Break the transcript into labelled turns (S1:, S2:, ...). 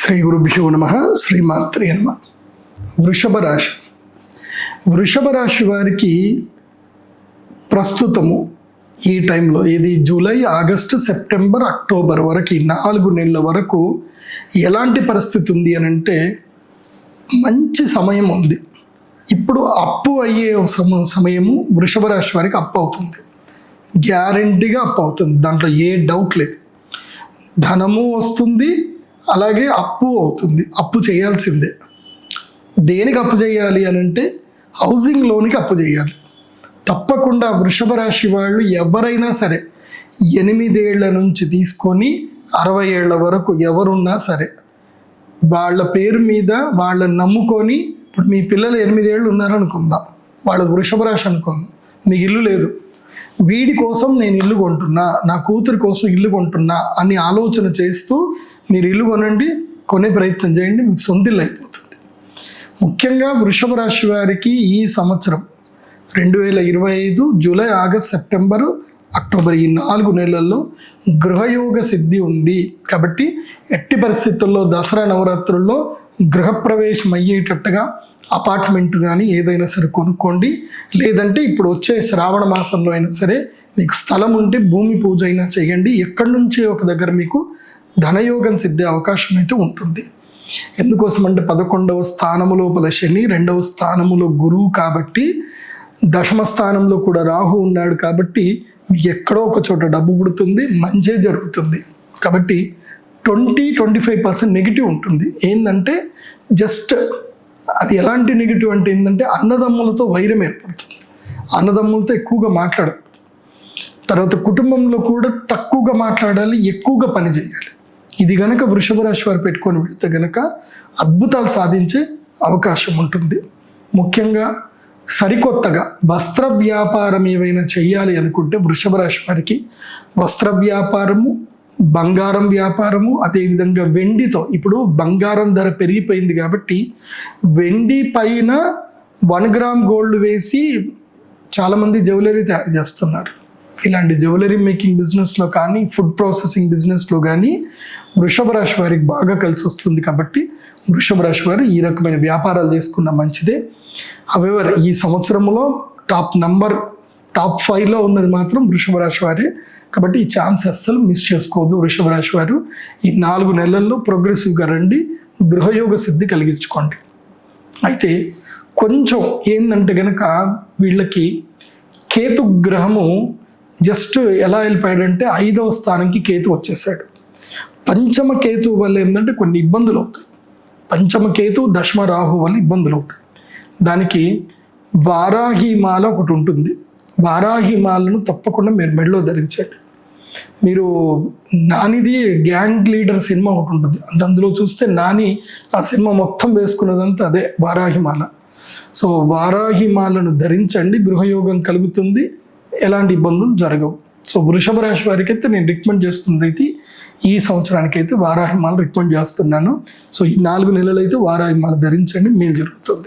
S1: శ్రీ గురుభ్యో నమ. శ్రీమాత్రే నమ. వృషభ రాశి వారికి ప్రస్తుతము ఈ టైంలో ఇది జూలై, ఆగస్టు, సెప్టెంబర్, అక్టోబర్ వరకు 4 నెలల వరకు ఎలాంటి పరిస్థితి ఉంది అని అంటే మంచి సమయం ఉంది. ఇప్పుడు అప్పు అయ్యే సమయము వృషభ రాశి వారికి అప్పు అవుతుంది. గ్యారెంటీగా అప్పు అవుతుంది, దాంట్లో ఏ డౌట్ లేదు. ధనము వస్తుంది, అలాగే అప్పు అవుతుంది. అప్పు చేయాల్సిందే. దేనికి అప్పు చేయాలి అని అంటే హౌసింగ్ లోన్కి అప్పు చేయాలి తప్పకుండా. వృషభ రాశి వాళ్ళు ఎవరైనా సరే 8 ఏళ్ల నుంచి తీసుకొని 60 ఏళ్ల వరకు ఎవరున్నా సరే వాళ్ళ పేరు మీద వాళ్ళని నమ్ముకొని, ఇప్పుడు మీ పిల్లలు 8 ఏళ్ళు ఉన్నారనుకుందాం, వాళ్ళ వృషభ రాశి అనుకుందాం, మీకు ఇల్లు లేదు, వీడి కోసం నేను ఇల్లు కొంటున్నా, నా కూతురి కోసం ఇల్లు కొంటున్నా అని ఆలోచన చేస్తూ మీరు ఇల్లు కొనే ప్రయత్నం చేయండి, మీకు సొంత ఇల్లు అయిపోతుంది. ముఖ్యంగా వృషభ రాశి వారికి ఈ సంవత్సరం 2025 జూలై, ఆగస్ట్, సెప్టెంబరు, అక్టోబర్ ఈ 4 నెలల్లో గృహయోగ సిద్ధి ఉంది. కాబట్టి ఎట్టి పరిస్థితుల్లో దసరా నవరాత్రుల్లో గృహప్రవేశం అయ్యేటట్టుగా అపార్ట్మెంట్ కానీ ఏదైనా సరే కొనుక్కోండి. లేదంటే ఇప్పుడు వచ్చే శ్రావణ మాసంలో అయినా సరే మీకు స్థలం ఉంటే భూమి పూజ అయినా చేయండి. ఎక్కడి నుంచి ఒక దగ్గర మీకు ధనయోగం సిద్ధే అవకాశం అయితే ఉంటుంది. ఎందుకోసం అంటే 11వ స్థానము లోపల శని, 2వ స్థానములో గురువు, కాబట్టి దశమ స్థానంలో కూడా రాహు ఉన్నాడు. కాబట్టి మీకు ఎక్కడో ఒక చోట డబ్బు పుడుతుంది, మంచే జరుగుతుంది. కాబట్టి 20-25% నెగిటివ్ ఉంటుంది. ఏంటంటే జస్ట్ అది ఎలాంటి నెగిటివ్ అంటే ఏంటంటే అన్నదమ్ములతో వైరం ఏర్పడుతుంది, అన్నదమ్ములతో ఎక్కువగా మాట్లాడకూడదు. తర్వాత కుటుంబంలో కూడా తక్కువగా మాట్లాడాలి, ఎక్కువగా పని చేయాలి. ఇది గనక వృషభ రాశి వారు పెట్టుకొని వెళితే గనక అద్భుతాలు సాధించే అవకాశం ఉంటుంది. ముఖ్యంగా సరికొత్తగా వస్త్ర వ్యాపారం ఏవైనా చేయాలి అనుకుంటే వృషభ రాశి వారికి వస్త్ర వ్యాపారము, బంగారం వ్యాపారము, అదేవిధంగా వెండితో, ఇప్పుడు బంగారం ధర పెరిగిపోయింది కాబట్టి వెండి పైన 1 గ్రామ్ గోల్డ్ వేసి చాలామంది జ్యువెలరీ తయారు చేస్తున్నారు. ఇలాంటి జ్యువెలరీ మేకింగ్ బిజినెస్లో కానీ, ఫుడ్ ప్రాసెసింగ్ బిజినెస్లో కానీ వృషభ రాశి వారికి బాగా కలిసి వస్తుంది. కాబట్టి వృషభ రాశి వారు ఈ రకమైన వ్యాపారాలు చేసుకున్న మంచిదే. హవెవర్ ఈ సంవత్సరంలో టాప్ 5లో ఉన్నది మాత్రం వృషభ రాశి వారే. కాబట్టి ఈ ఛాన్స్ అస్సలు మిస్ చేసుకోవద్దు. వృషభ రాశి వారు ఈ 4 నెలల్లో ప్రోగ్రెసివ్గా రండి, గృహయోగ సిద్ధి కలిగించుకోండి. అయితే కొంచెం ఏంటంటే కనుక వీళ్ళకి కేతు గ్రహము జస్ట్ ఎలా వెళ్ళిపోయాడంటే 5వ స్థానంకి కేతు వచ్చేసాడు. పంచమ కేతు వల్ల ఏంటంటే కొన్ని ఇబ్బందులు అవుతాయి. పంచమ కేతు, దశమ రాహు వల్ల ఇబ్బందులు అవుతాయి. దానికి వారాహిమాల ఒకటి ఉంటుంది. వారాహిమాలను తప్పకుండా మీరు మెడలో ధరించండి. మీరు నానిది గ్యాంగ్ లీడర్ సినిమా ఒకటి ఉంటుంది, అందులో చూస్తే నాని ఆ సినిమా మొత్తం వేసుకున్నదంతా అదే వారాహిమాల. సో వారాహిమాలను ధరించండి, గృహయోగం కలుగుతుంది, ఎలాంటి ఇబ్బందులు జరగవు. సో వృషభ రాశి వారికి అయితే నేను రికమెండ్ చేస్తుంది అయితే ఈ సంవత్సరానికి అయితే వారాహిమాల రికమెండ్ చేస్తున్నాను. సో ఈ 4 నెలలు అయితే వారాహిమాల ధరించండి, మేలు జరుగుతుంది.